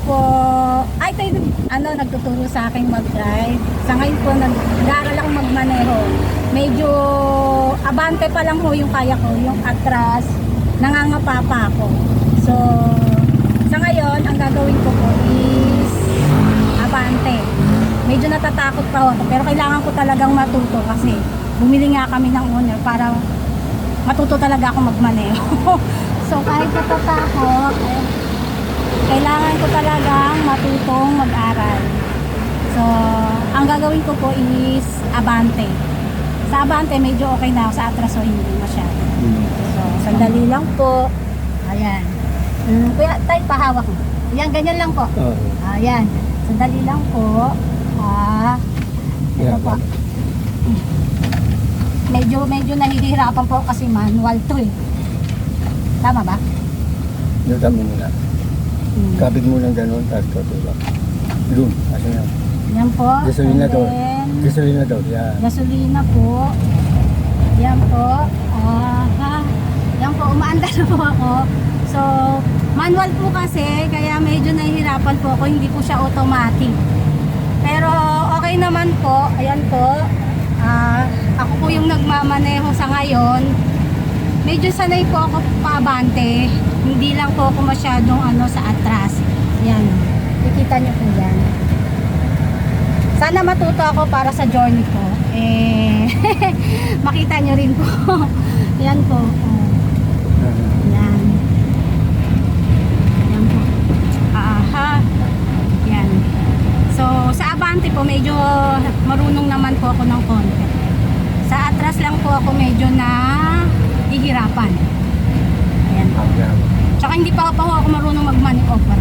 po, ay ito yung nagtuturo sa akin mag-drive. Sa ngayon po, nag-aaral ako magmaneho. Medyo abante pa lang ho yung kaya ko, yung atras, nangangapa pa ako. So, sa ngayon, ang gagawin ko po is abante. Medyo natatakot pa ako, pero kailangan ko talagang matuto kasi bumili nga kami ng owner para matuto talaga ako magmaneho. So, kahit natatakot, kailangan ko talagang matutong mag-aral. So, ang gagawin ko po is abante. Sa abante, medyo okay na ako. Sa atraso, hindi masyado. So, sandali lang po. Ayan. Kuya, tayo pahawak mo. Ayan, ganyan lang po. Ayan. Sandali lang po. Ito po. Medyo nahihirapan po kasi manual to eh. Tama ba? Tama muna. Kapit mo lang gano'n, tapos tutulak. Doon, asa na. Yan po. Gasolina daw. Then, Gasolina daw, yan. gasolina po. Yan po. Yan po, umaandar na po ako. So, manual po kasi, kaya medyo nahihirapan po ako. Hindi po siya automatic. Pero okay naman po. Ayan po. Ako po yung nagmamaneho sa ngayon. Medyo sanay po ako paabante. Hindi lang po ako masyadong sa atras. Yan. Kikita nyo po yan. Sana matuto ako para sa journey ko. Makita nyo rin po. Yan po. Yan. Yan po. Yan. So, sa abante po, medyo marunong naman po ako ng konti. Sa atras lang po ako medyo na hihirapan. Ayan po. Tsaka hindi pa ako marunong mag-manobra.